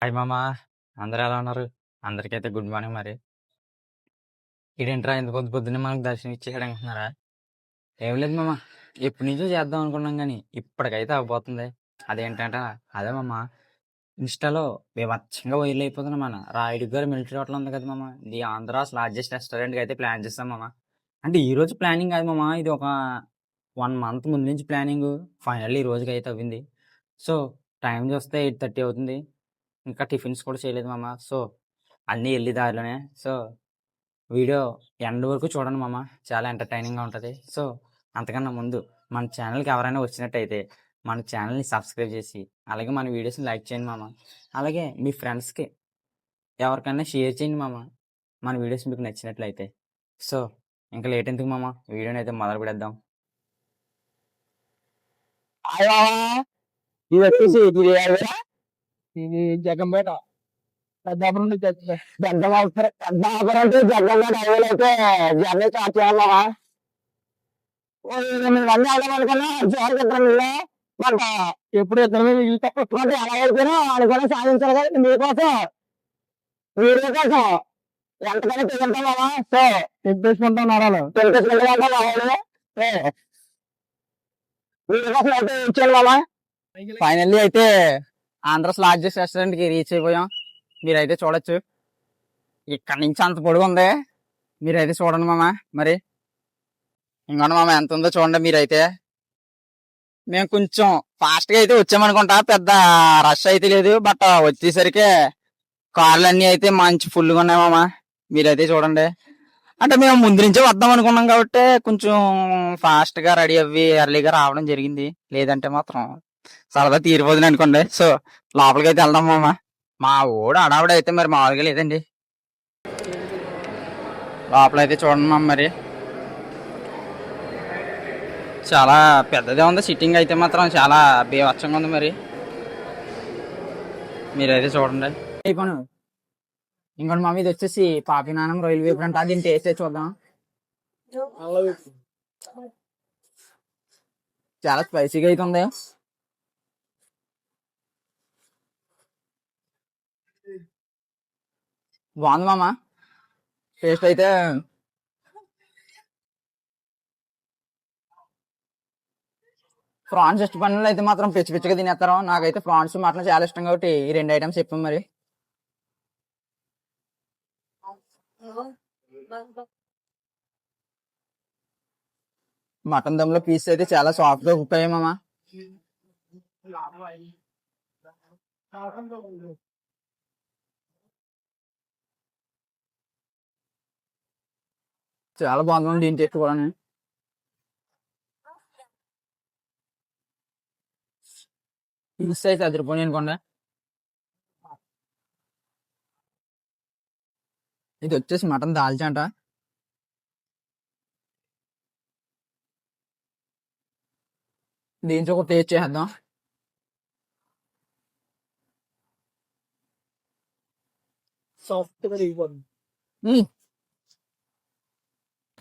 Hi మామా! అందరూ ఎలా ఉన్నారు? అందరికైతే గుడ్ మార్నింగ్ మరి. ఈడేంట్రా ఇంత పొద్దున్నే మనకు దర్శనం ఇచ్చేసాడంటున్నారా? ఏం లేదు మామ. ఎప్పటినుంచో చేద్దాం అనుకున్నాం గానీ, ఇప్పటికైతే అవ్వబోతుంది. అదేంటంటే అదే మామ, ఇన్‌స్టాలో బీభత్సంగా వైరల్ అయిపోతుంది మన రాయుడు గారి మిలిటరీ హోటల్ ఉంది కదా మామ! ది ఆంధ్రాస్ లార్జెస్ట్ రెస్టారెంట్‌కి అయితే ప్లాన్ చేసాం మామ. అంటే ఈరోజు ప్లానింగ్ కాదు మామ. ఇది ఒక 1 మంత్ ముందు నుంచి ప్లానింగు. ఫైనల్లీ ఈ రోజుకైతే అవ్వింది. సో, టైం చూస్తే 8:30 అవుతుంది. ఇంకా టిఫిన్స్ కూడా చేయలేదు మామ. సో, అన్నీ ఎళ్ళే దారిలోనే. సో, వీడియో ఎండ్ వరకు చూడండి మామ. చాలా ఎంటర్‌టైనింగ్‌గా ఉంటది. సో, అంతకన్నా ముందు మన ఛానల్‌కి ఎవరైనా వచ్చినట్టయితే మన ఛానల్‌ని సబ్స్క్రైబ్ చేసి, అలాగే మన వీడియోస్‌ని లైక్ చేయండి మామ. అలాగే మీ ఫ్రెండ్స్‌కి ఎవరికైనా షేర్ చేయండి మామ. మన వీడియోస్ మీకు నచ్చినట్లయితే. సో, ఇంకా లేట్ ఎందుకు మామ, వీడియోనైతే మొదలు పెడేద్దాం. హాయ్ మామ. ఇది వచ్చేసి ఇది జగంపేట పెద్దాపురం నుంచి వచ్చింది. పెద్దాపురం నుంచి జగంపేట హైవేలో అయితే జర్నీ స్టార్ట్ చేయాలి మామ. ఓ 8 మంది వెళ్దాం అనుకున్నా. చివరికి ఇద్దరు బట్ ఎప్పుడు ఇద్దరు మిగిలితే కొట్టుకుంటే ఎలా అయిపోయినా అనుకుని సాధించాలి కదా మీకోసం వీడియో కోసం ఎంతకైనా తింటాం మామ. సో తిప్పేసుకుంటాం నరాలు తిప్పేసుకుంటాం వీడియో కోసం అయితే ఇచ్చాను మామ. ఫైనల్లీ అయితే ఆంధ్రాస్ లార్జెస్ట్ రెస్టారెంట్‌కి రీచ్ అయిపోయాం. మీరైతే చూడొచ్చు. ఇక్కడి నుంచి అంత పొడుగుంది. మీరైతే చూడండి మామ మరి. ఇంకోండి మామ ఎంత ఉందో చూడండి మీరైతే. మేము కొంచెం ఫాస్ట్‌గా అయితే వచ్చామనుకుంటా. పెద్ద రష్ అయితే లేదు. బట్ వచ్చేసరికి కార్లన్నీ అయితే మంచి ఫుల్‌గా ఉన్నాయి మామ. మీరైతే చూడండి. అంటే మేము ముందు నుంచే వద్దాం అనుకున్నాం కాబట్టి కొంచెం ఫాస్ట్‌గా రెడీ అవ్వి ఎర్లీగా రావడం జరిగింది. లేదంటే మాత్రం సరదా తీరిపోతుంది అనుకోండి. సో, లోపలికైతే వెళ్దాం మామ. మా వోడు హడావిడి మరి మామూలుగా లేదండి. లోపలైతే చూడండి మామ మరి. చాలా పెద్దదే ఉంది. సిట్టింగ్ అయితే మాత్రం చాలా బీభత్సంగా ఉంది మరి. మీరైతే చూడండి. ఇంకోటి మామ, ఇది వచ్చేసి పాపినానం రొయ్యల వేపుడు అంటే అది టేస్ట్ చూద్దాం. చాలా స్పైసీగా అయితే ఉంది. బాగుంది మామ. టేస్ట్ అయితే ఫ్రాన్స్ ఇష్టపడిన అయితే మాత్రం పిచ్చి పిచ్చిగా తినేస్తారు. నాకైతే ఫ్రాన్స్ మటన్ చాలా ఇష్టం కాబట్టి ఈ 2 ఐటమ్స్ చెప్పాం మరి. మటన్ దమ్లో పీస్ అయితే చాలా సాఫ్ట్ గా కుక్ అయ్యాయి మామ. చాలా బాగుంది దీని టేస్ట్ కూడా. పీస్ అయితే అదిరిపోయి అనుకోండి. ఇది వచ్చేసి మటన్ దాల్చా అంట. దీంట్లో ఒక టేస్ట్ చేద్దాం. సాఫ్ట్ గా దిగిపోతుంది.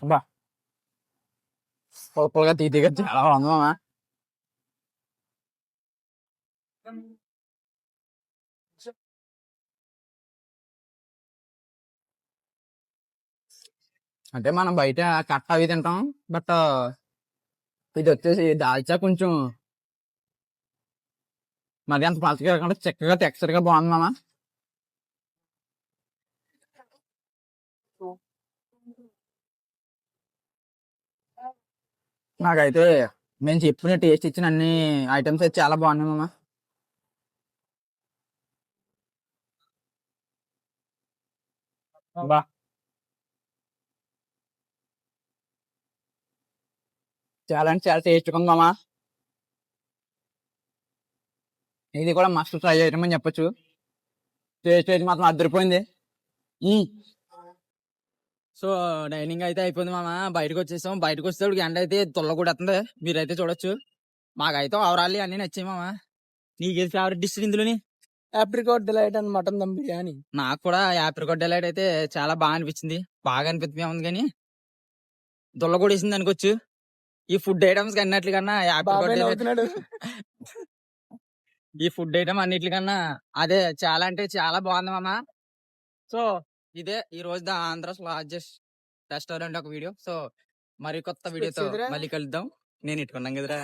అబ్బా, పొలగా తీతిగా చాలా బాగుంది మామ. అంటే మనం బయట కట్ట అవి తింటాం. బట్ ఇది వచ్చేసి దాల్చా కొంచెం మరి అంత పలచగా కాకుండా చక్కగా టెక్స్చర్ గా బాగుంది మామ. నాకైతే మేము చెప్పిన టేస్ట్ ఇచ్చిన అన్ని ఐటమ్స్ అయితే చాలా బాగున్నాయి మామ. బా, చాలా అంటే చాలా టేస్ట్గా ఉంది మామ. ఇది కూడా మస్ట్ ట్రై ఐటమ్ అని చెప్పొచ్చు. టేస్ట్ అయితే మాత్రం అదిరిపోయింది. సో డైనింగ్ అయితే అయిపోయింది మామ. బయటకు వచ్చేసాం. బయటకు వచ్చేటప్పుడు ఎండ అయితే తుల్లకూడేస్తుంది. మీరైతే చూడొచ్చు. మాకైతే ఓవరాల్ అన్ని నచ్చాయి మామ. నీకేది ఫేవరెట్ డిష్ ఇందులోని? Apricot delight and mutton dum biryani. నాకు కూడా యాప్రికాట్ డిలైట్ అయితే చాలా బాగా అనిపించింది. బాగా అనిపిస్తుంది ఉంది కానీ దుల్ల కూడా వేసింది అనుకోవచ్చు. ఈ ఫుడ్ ఐటమ్స్ అన్నట్లు కన్నా యాప్రికాట్ ఈ ఫుడ్ ఐటమ్ అన్నిటికన్నా అదే చాలా అంటే చాలా బాగుంది మామ. సో ఇదే ఈ రోజు ద ఆంధ్రస్ లార్జెస్ట్ రెస్టారెంట్ ఒక వీడియో. సో మరి కొత్త వీడియోతో వచ్చిందిరా? మళ్ళీ కలుద్దాం. నేను ఇట్టుకున్నాం కదరా.